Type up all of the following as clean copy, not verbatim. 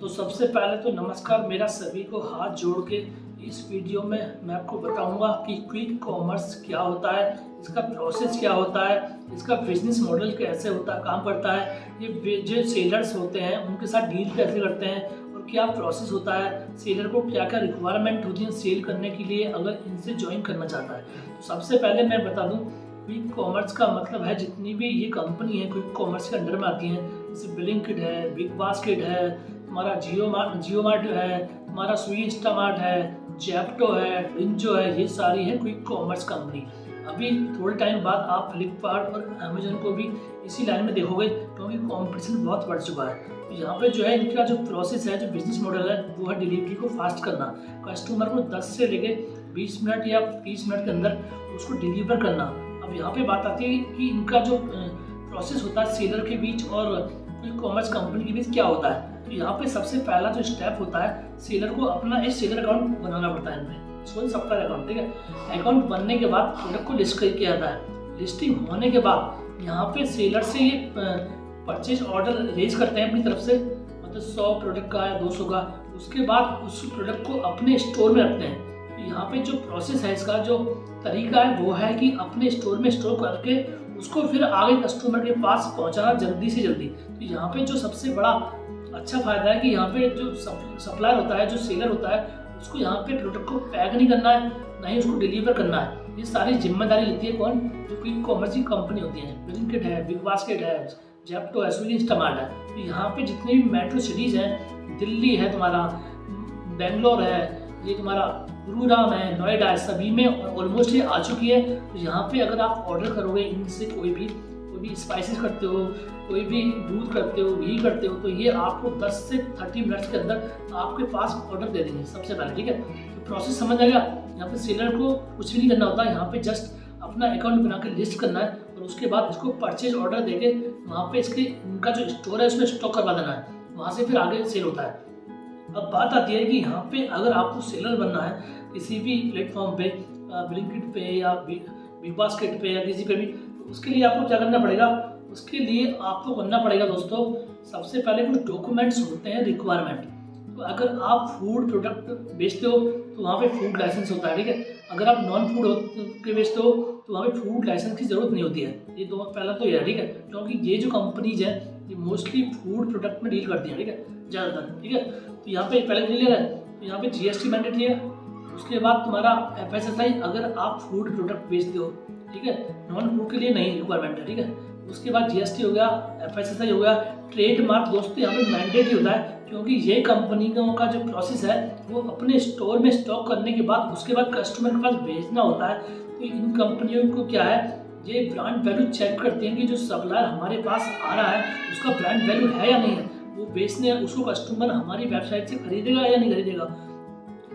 तो सबसे पहले तो नमस्कार मेरा सभी को हाथ जोड़ के। इस वीडियो में मैं आपको बताऊंगा कि क्विक कॉमर्स क्या होता है, इसका प्रोसेस क्या होता है, इसका बिजनेस मॉडल कैसे होता है, काम करता है, ये जो सेलर्स होते हैं उनके साथ डील कैसे करते हैं और क्या प्रोसेस होता है, सेलर को क्या क्या रिक्वायरमेंट होती है सेल करने के लिए अगर इनसे ज्वाइन करना चाहता है। तो सबसे पहले मैं बता दूं, क्विक कॉमर्स का मतलब है जितनी भी ये कंपनी है क्विक कॉमर्स के अंडर में आती हैं, जैसे ब्लिंकिट है, बिग बास्केट है, हमारा जियो मार्ट है, हमारा स्विगी इंस्टामार्ट है, जेप्टो है, विंजो है, ये सारी है क्विक कॉमर्स कंपनी। अभी थोड़े टाइम बाद आप फ्लिपकार्ट और अमेजन को भी इसी लाइन में देखोगे क्योंकि कंपटीशन बहुत बढ़ चुका है। तो यहाँ पे जो है इनका जो प्रोसेस है, जो बिजनेस मॉडल है वो है डिलीवरी को फास्ट करना, कस्टमर को 10 से लेके 20 मिनट या 30 मिनट के अंदर उसको डिलीवर करना। अब यहाँ पे बात आती है कि इनका जो प्रोसेस होता है सेलर के बीच और क्विक कॉमर्स कंपनी के बीच क्या होता है। तो यहाँ पे सबसे पहला जो स्टेप होता है, सेलर को अपना एक सेलर अकाउंट बनाना पड़ता है इनमें, सप्लायर अकाउंट, ठीक है। अकाउंट बनने के बाद प्रोडक्ट को लिस्ट करके आता है। लिस्टिंग होने के बाद यहाँ पे सेलर से ये परचेज ऑर्डर रेज करते हैं अपनी तरफ से, मतलब 100 प्रोडक्ट का या 200 का। उसके बाद उस प्रोडक्ट को अपने स्टोर में रखते हैं। यहाँ पे जो प्रोसेस है, इसका जो तरीका है वो है कि अपने स्टोर में स्टोर करके उसको फिर आगे कस्टमर के पास पहुँचाना जल्दी से जल्दी। तो यहाँ पे जो सबसे बड़ा अच्छा फायदा है कि यहाँ पे जो सप्लायर होता है, जो सेलर होता है, उसको यहाँ पे प्रोडक्ट को पैक नहीं करना है, ना ही उसको डिलीवर करना है। ये सारी जिम्मेदारी लेती है कौन? जो क्विक कॉमर्स की कंपनी होती है, ब्लिंकिट है, बिग बास्केट है, जेप्टो है, स्विगी इंस्टामार्ट है। तो यहाँ पे जितनी भी मेट्रो सिटीज हैं, दिल्ली है, तुम्हारा बेंगलोर है, ये तुम्हारा गुरुग्राम है, नोएडा है, सभी में ऑलमोस्ट ये आ चुकी है। तो यहाँ पे अगर आप ऑर्डर करोगे इनसे कोई भी स्पाइसेस करते हो, कोई भी दूध करते हो, घी करते हो, तो ये आपको 10 से 30 मिनट्स के अंदर आपके पास ऑर्डर दे देंगे सबसे पहले, ठीक है। तो प्रोसेस समझ आएगा। यहाँ पे सेलर को कुछ भी नहीं करना होता, यहाँ पे जस्ट अपना अकाउंट बना के लिस्ट करना है और उसके बाद इसको परचेज ऑर्डर देके वहाँ पे इनका जो स्टोर है उसमें स्टॉक करवा देना है, वहाँ से फिर आगे सेल होता है। अब बात आती है कि यहाँ पे अगर आपको सेलर बनना है किसी भी प्लेटफॉर्म पे, ब्लिंकिट पे या बिग बास्केट पे या किसी पे भी, तो उसके लिए आपको क्या करना पड़ेगा? उसके लिए आपको करना पड़ेगा दोस्तों, सबसे पहले कुछ डॉक्यूमेंट्स होते हैं रिक्वायरमेंट। तो अगर आप फूड प्रोडक्ट बेचते हो तो वहाँ पे फूड लाइसेंस होता है, ठीक है। अगर आप नॉन फूड के बेचते हो तो वहाँ पे फूड लाइसेंस की जरूरत नहीं होती है। ये दो पहला तो ये है, ठीक है, क्योंकि ये जो कंपनीज है ये मोस्टली फूड प्रोडक्ट में डील करती हैं, ठीक है, ज़्यादातर, ठीक है। तो यहाँ पे पहले क्लियर है, तो यहाँ पे GST मैंडेटरी है। उसके बाद तुम्हारा FSSAI अगर आप फूड प्रोडक्ट बेचते हो, ठीक है, नॉन फूड के लिए नहीं रिक्वायरमेंट है, ठीक है। उसके बाद GST हो गया, FSSAI हो गया। ट्रेडमार्क दोस्तों यहाँ पे मैंडेटरी होता है, क्योंकि ये कंपनियों का जो प्रोसेस है वो अपने स्टोर में स्टॉक करने के बाद उसके बाद कस्टमर के पास भेजना होता है। तो इन कंपनियों को क्या है, ये ब्रांड वैल्यू चेक करती हैं कि जो सप्लायर हमारे पास आ रहा है उसका ब्रांड वैल्यू है या नहीं है, वो बेचने उसको कस्टमर हमारी वेबसाइट से खरीदेगा या नहीं खरीदेगा,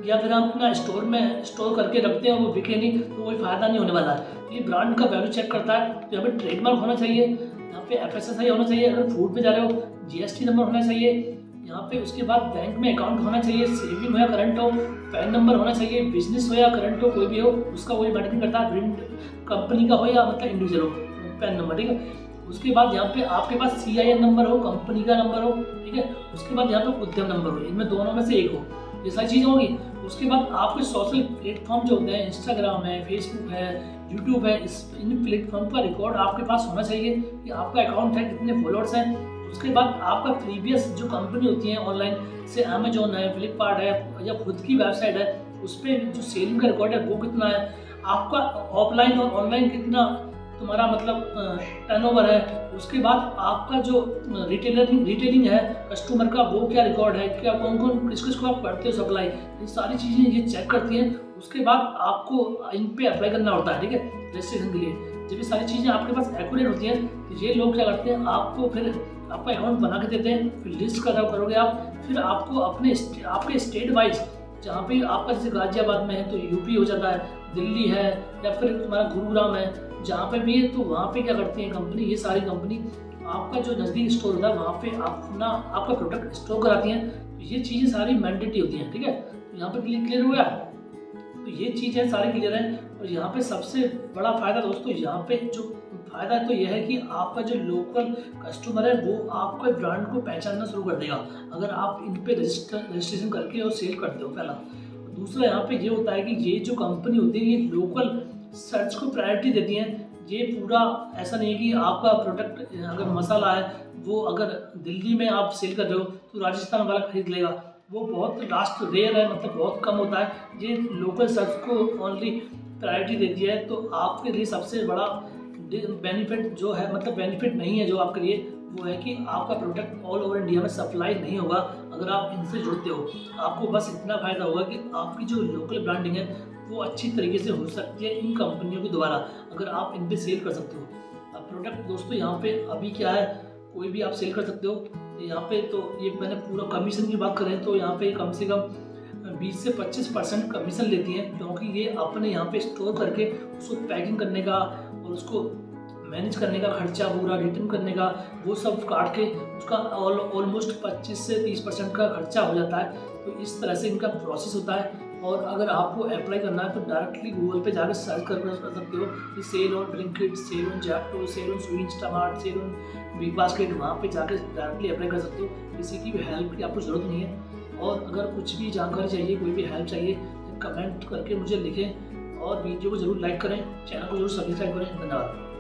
या फिर हम अपना स्टोर में स्टोर करके रखते हैं वो बिके नहीं तो कोई फायदा नहीं होने वाला है। ये ब्रांड का वैल्यू चेक करता है। तो यहाँ पे ट्रेडमार्क होना चाहिए, यहाँ पे FSSAI होना चाहिए, अगर फूड पे जा रहे हो GST नंबर होना चाहिए यहाँ पे। उसके बाद बैंक में अकाउंट होना चाहिए, सेविंग हो या करंट हो, पैन नंबर होना चाहिए, बिजनेस हो या करंट हो, कोई भी हो उसका वही मैटर नहीं करता, प्रिंट कंपनी का हो या मतलब इंडिविजुअल हो, पैन नंबर, ठीक है। उसके बाद यहाँ पे आपके पास CIN नंबर हो, कंपनी का नंबर हो, ठीक है। उसके बाद यहाँ पे उद्यम नंबर हो, इनमें दोनों में से एक हो, ये सारी चीज़ें होंगी। उसके बाद आपके सोशल प्लेटफॉर्म जो होते हैं, इंस्टाग्राम है, फेसबुक है, यूट्यूब है, इन प्लेटफॉर्म का रिकॉर्ड आपके पास होना चाहिए कि आपका अकाउंट है, कितने फॉलोअर्स हैं। उसके बाद आपका प्रीवियस जो कंपनी होती है ऑनलाइन, जैसे अमेजोन है, फ्लिपकार्ट है या खुद की वेबसाइट है, उस पर जो सेलिंग का रिकॉर्ड है वो कितना है, आपका ऑफलाइन और ऑनलाइन कितना तुम्हारा मतलब टर्नओवर है। उसके बाद आपका जो रिटेलिंग है कस्टमर का, वो क्या रिकॉर्ड है, क्या कौन कौन किसको आप करते हो सप्लाई, ये सारी चीज़ें ये चेक करती हैं। उसके बाद आपको इन पे अप्लाई करना होता है, ठीक है, रजिस्ट्रेशन के लिए। जब ये सारी चीज़ें आपके पास एक्यूरेट होती हैं तो ये लोग क्या करते हैं, आपको फिर आपका अकाउंट बना के देते हैं, फिर लिस्ट करोगे आप, फिर आपको आपके स्टेट वाइज, जहाँ पे आपका जैसे गाजियाबाद में है तो UP हो जाता है, दिल्ली है या फिर तुम्हारा गुरुग्राम है, जहाँ पे भी है तो वहाँ पे क्या करती है कंपनी, ये सारी कंपनी आपका जो नज़दीक स्टोर होता है वहाँ पे आपका प्रोडक्ट स्टोर कराती हैं। तो ये चीज़ें सारी मैंडेटरी होती हैं, ठीक है। तो यहाँ पे क्लियर हो गया, तो ये चीज़ें सारी क्लियर हैं। और यहाँ पे सबसे बड़ा फायदा दोस्तों, यहाँ पे जो फ़ायदा तो यह है कि आपका जो लोकल कस्टमर है वो आपके ब्रांड को पहचानना शुरू कर देगा अगर आप इन पे रजिस्ट्रेशन करके और सेल करते हो पहला। दूसरा यहाँ पे ये होता है कि ये जो कंपनी होती है ये लोकल सर्च को प्रायोरिटी देती हैं। ये पूरा ऐसा नहीं है कि आपका प्रोडक्ट अगर मसाला है वो अगर दिल्ली में आप सेल कर रहे हो तो राजस्थान वाला खरीद लेगा, वो बहुत लास्ट रेयर है, मतलब बहुत कम होता है। ये लोकल सर्च को ओनली प्रायोरिटी देती है। तो आपके लिए सबसे बड़ा बेनिफिट जो है, मतलब बेनिफिट नहीं है जो आपके लिए, वो है कि आपका प्रोडक्ट ऑल ओवर इंडिया में सप्लाई नहीं होगा अगर आप इनसे जुड़ते हो। आपको बस इतना फ़ायदा होगा कि आपकी जो लोकल ब्रांडिंग है वो अच्छी तरीके से हो सकती है इन कंपनियों के द्वारा अगर आप इन पे सेल कर सकते हो। अब प्रोडक्ट दोस्तों यहाँ पे अभी क्या है, कोई भी आप सेल कर सकते हो। यहाँ पे तो ये मैंने पूरा कमीशन की बात करें तो यहाँ पे कम से कम 20 से 25% कमीशन लेती हैं, क्योंकि ये अपने यहाँ पे स्टोर करके उसको पैकिंग करने का और उसको मैनेज करने का खर्चा, पूरा रिटर्न करने का, वो सब काट के उसका ऑलमोस्ट 25 से 30% का खर्चा हो जाता है। तो इस तरह से इनका प्रोसेस होता है। और अगर आपको अप्लाई करना है तो डायरेक्टली गूगल पे जाकर सर्च कर सकते हो कि sale on Blinkit, sale on Zepto, sale on Swiggy Instamart, sale on BigBasket, वहाँ पे जाकर डायरेक्टली अप्लाई कर सकते हो। किसी की भी हेल्प की आपको ज़रूरत नहीं है। और अगर कुछ भी जानकारी चाहिए, कोई भी हेल्प चाहिए, तो कमेंट करके मुझे लिखें और वीडियो को ज़रूर लाइक करें, चैनल को ज़रूर सब्सक्राइब करें। धन्यवाद।